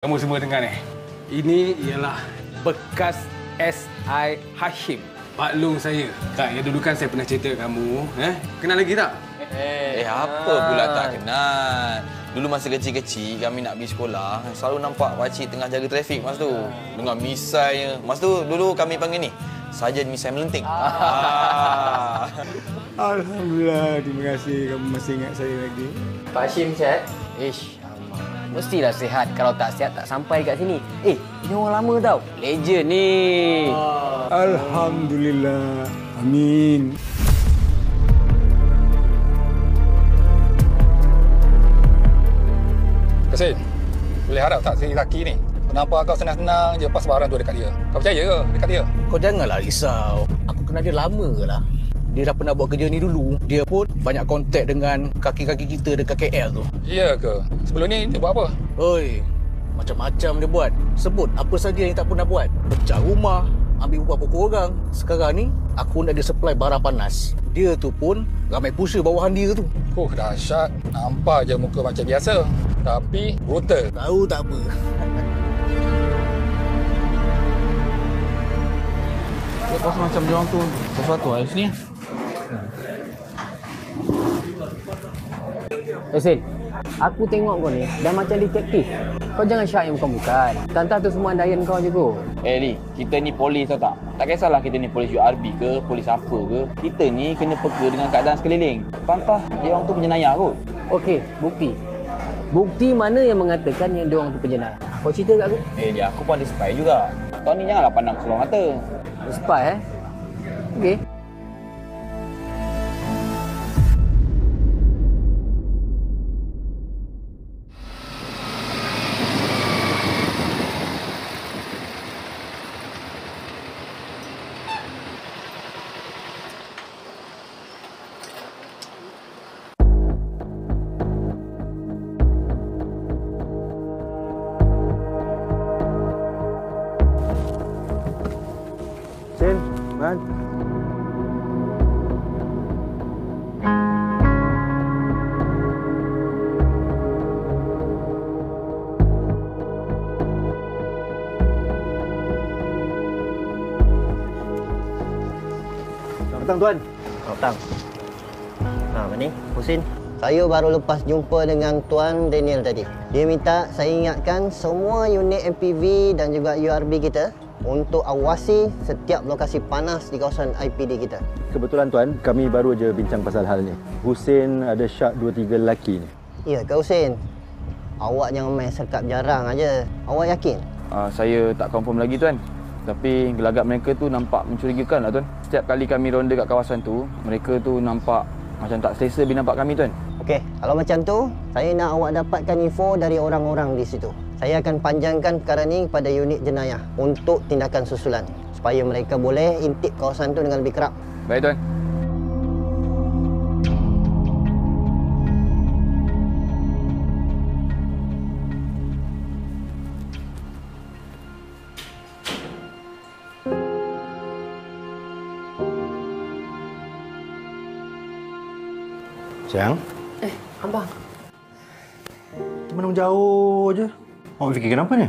Kamu semua dengar ni. Ini ialah bekas SI Hashim. Maklum saya. Kak, yang dulu kan saya pernah cerita kamu. Kenal lagi tak? Apa pula tak kenal. Dulu masa kecil-kecil kami nak pergi sekolah, selalu nampak pakcik tengah jaga trafik masa tu. Dengan misainya. Masa tu dulu kami panggil ni Sarjan Misai Melenting. Alhamdulillah, terima kasih kamu masih ingat saya lagi. Pak Hashim sihat? Mestilah sihat. Kalau tak sihat, tak sampai kat sini. Ini orang lama tau. Legend ni. Alhamdulillah. Amin. Kasim, boleh harap tak si lelaki ni? Kenapa kau senang-senang je pas barang tu dekat dia? Kau percaya ke dekat dia? Kau janganlah risau. Aku kenal dia lama ke lah. Dia dah pernah buat kerja ni dulu. Dia pun banyak kontak dengan kaki-kaki kita dekat KL tu. Iya ke? Sebelum ni dia buat apa? Oi, macam-macam dia buat. Sebut apa saja yang tak pernah buat. Pecah rumah, ambil upah pokok orang. Sekarang ni, aku nak dia supply barang panas. Dia tu pun ramai pusher bawahan dia tu. Dahsyat. Nampak je muka macam biasa. Tapi brutal. Tahu tak apa. Lepas macam dia orang tu sesuatu hari sini. Sin, aku tengok kau ni dah macam detektif. Kau jangan syak yang bukan-bukan. Tantah tu semua andaian kau je kot. Ni, kita ni polis tau tak? Tak kisahlah kita ni polis URB ke, polis apa ke. Kita ni kena peka dengan keadaan sekeliling. Tantah dia orang tu penjenayah kot. Okey, bukti. Bukti mana yang mengatakan yang dia orang tu penjenayah? Kau cerita kat aku. Dia aku pun ada spy juga. Kau ni janganlah pandang seluar mata. Spy Okey. Sin, Man. Selamat petang, Tuan. Selamat petang. Ni, Husin. Saya baru lepas jumpa dengan Tuan Daniel tadi. Dia minta saya ingatkan semua unit MPV dan juga URB kita untuk awasi setiap lokasi panas di kawasan IPD kita. Kebetulan Tuan, kami baru je bincang pasal hal ni. Husin ada syak 2-3 lelaki ni. Ya ke Husin? Awak jangan main serkap jarang aja. Awak yakin? Saya tak confirm lagi Tuan. Tapi gelagat mereka tu nampak mencurigakan lah Tuan. Setiap kali kami ronda kat kawasan tu, mereka tu nampak macam tak selesa bila nampak kami Tuan. Okey, kalau macam tu, saya nak awak dapatkan info dari orang-orang di situ. Saya akan panjangkan perkara ni kepada unit jenayah untuk tindakan susulan supaya mereka boleh intip kawasan tu dengan lebih kerap. Baik Tuan. Sayang, Abang. teman jauh je. Awak fikir kenapa ni?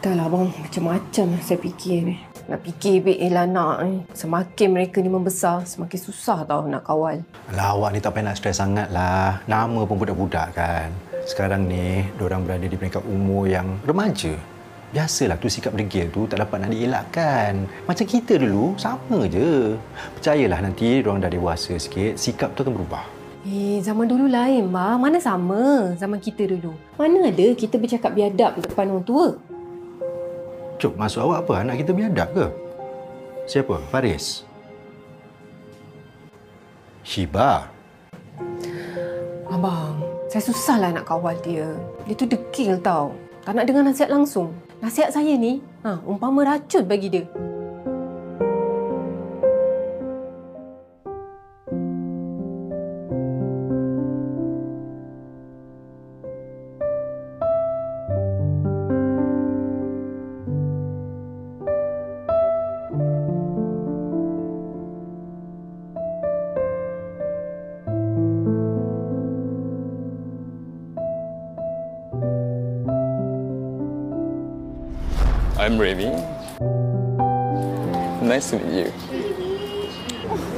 Dah lah abang, macam-macam saya fikir ni. Nak fikir elak nak ni. Semakin mereka ni membesar, semakin susah tau nak kawal. Alah, awak ni tak payah nak stres sangat lah. Nama pun budak-budak kan. Sekarang ni, diorang berada di peringkat umur yang remaja. Biasalah tu sikap degil tu tak dapat nak dielakkan. Macam kita dulu, sama je. Percayalah nanti diorang dah dewasa sikit, sikap tu akan berubah. Zaman dulu lain, bang. Mana sama zaman kita dulu. Mana ada kita bercakap biadab depan orang tua. Cuk, maksud awak apa? Anak kita biadab ke? Siapa? Faris? Shiba? Abang, saya susahlah nak kawal dia. Dia tu degil tau. Tak nak dengar nasihat langsung. Nasihat saya ni, umpama racun bagi dia. I'm Remy. Nice to meet you.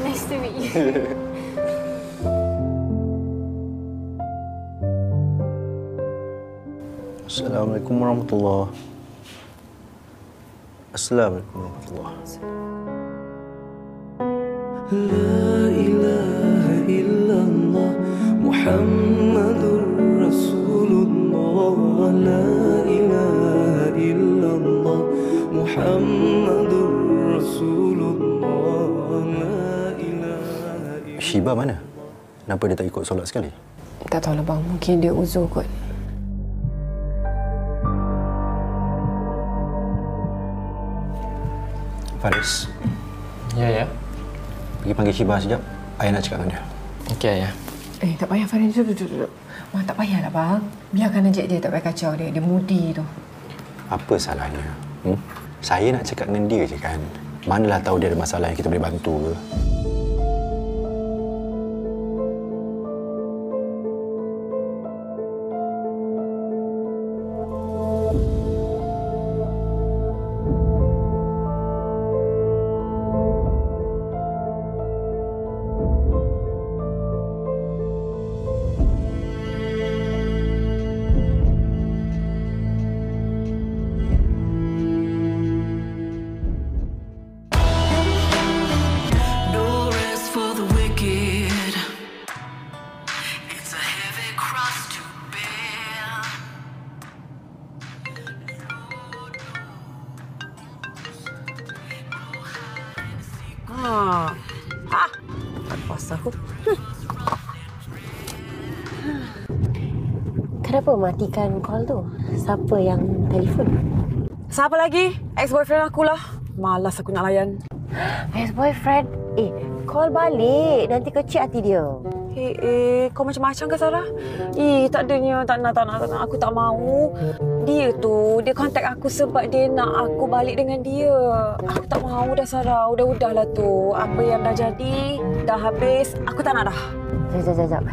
Nice to meet you. Assalamualaikum warahmatullahi. Assalamualaikum warahmatullahi. La ilaha illallah Muhammadur Rasulullah. La ilaha illallah Muhammadur Rasulullah. La ilaha illallah. Shiba mana? Kenapa dia tak ikut solat sekali? Tak tahulah bang, mungkin dia uzur kot. Faris, Ya. pergi panggil Shiba sekejap. Ayah nak cakap dengan dia. Okey, Ayah. Tak payah Faris, duduk. Bang, tak payahlah bang. Biarkan aja dia, tak payah kacau dia. Dia moody tu. Apa salahnya? Saya nak cakap dengan dia je kan. Manalah tahu dia ada masalah yang kita boleh bantu ke. Aku. Kenapa matikan call tu? Siapa yang telefon? Siapa lagi? Ex-boyfriend aku lah. Malas aku nak layan. Ex-boyfriend? Call balik. Nanti kecil hati dia. Kau macam-macam ke Sarah? Tak adanya. Tak nak. Aku tak mahu. Dia kontak aku sebab dia nak aku balik dengan dia. Aku tak mahu dah Sarah. Udahlah tu. Apa yang dah jadi, dah habis. Aku tak nak dah. Sekejap.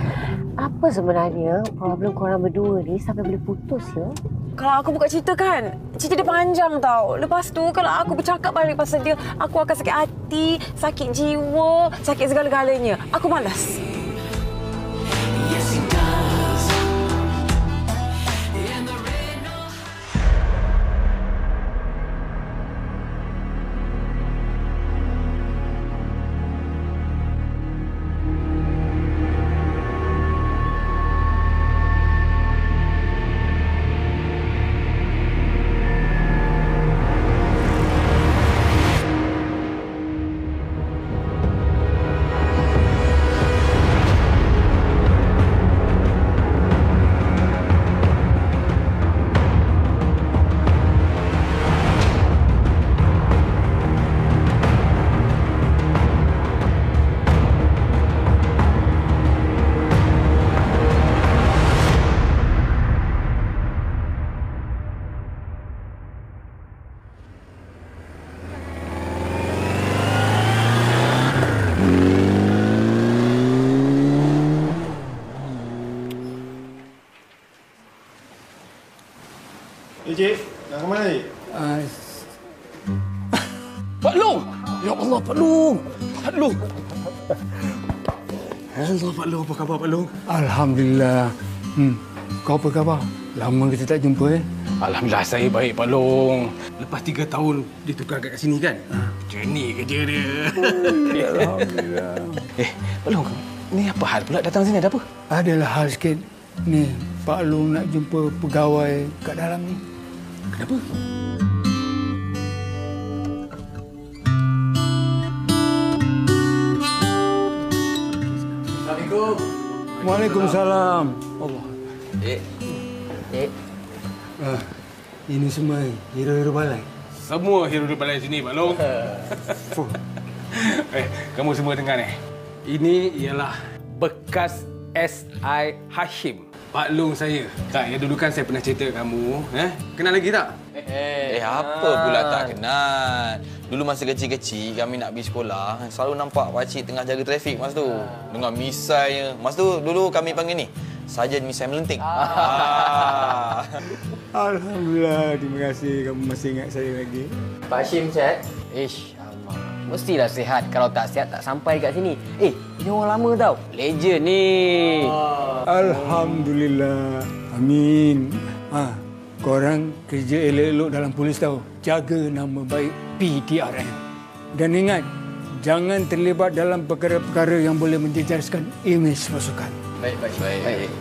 Apa sebenarnya problem korang berdua ni sampai boleh putus ya? Kalau aku buka cerita kan, cerita dia panjang tau. Lepas tu kalau aku bercakap balik pasal dia, aku akan sakit hati, sakit jiwa, sakit segala-galanya. Aku malas. Cik, nak ke mana ni? Pak Long! Ya Allah, Pak Long! Pak Long! Allah, Pak Long. Apa khabar, Pak Long? Alhamdulillah. Kau apa khabar? Lama kita tak jumpa, Alhamdulillah, saya baik, Pak Long. Lepas 3 tahun ditukar kat sini kan? Macam ni kerja dia. Alhamdulillah. Pak Long, ni apa hal pula datang sini? Ada apa? Adalah hal sikit. Ni, Pak Long nak jumpa pegawai kat dalam ni. Kenapa? Assalamualaikum. Waalaikumsalam. Allah. Ini semua hero-hero balai. Semua hero di balai sini, Pak Long. Kamu semua dengar ni. Ini ialah bekas S.I. Hashim. Pak Long saya. Kak, yang dulu kan saya pernah cerita kamu. Kenal lagi tak? Apa pula tak kenal. Dulu masa kecil-kecil, kami nak pergi sekolah, selalu nampak pakcik tengah jaga trafik masa tu. Dengan misainya. Masa tu, dulu kami panggil ni, Sarjan Misai Melenting. Alhamdulillah, terima kasih kamu masih ingat saya lagi. Pak Hashim sihat? Alamak. Mestilah sihat. Kalau tak sihat, tak sampai dekat sini. Ini orang lama tau. Legend ni. Alhamdulillah. Amin. Korang kerja elok-elok dalam polis tau. Jaga nama baik PTRM. Dan ingat, jangan terlibat dalam perkara-perkara yang boleh menjejaskan imej pasukan. Baik.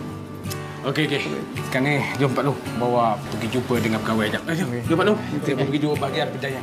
Okey. Sekarang ni, jom Pak Long bawa pergi jumpa dengan pegawai jap. Jom Pak Long. Kita pergi jumpa bahagian pejayan.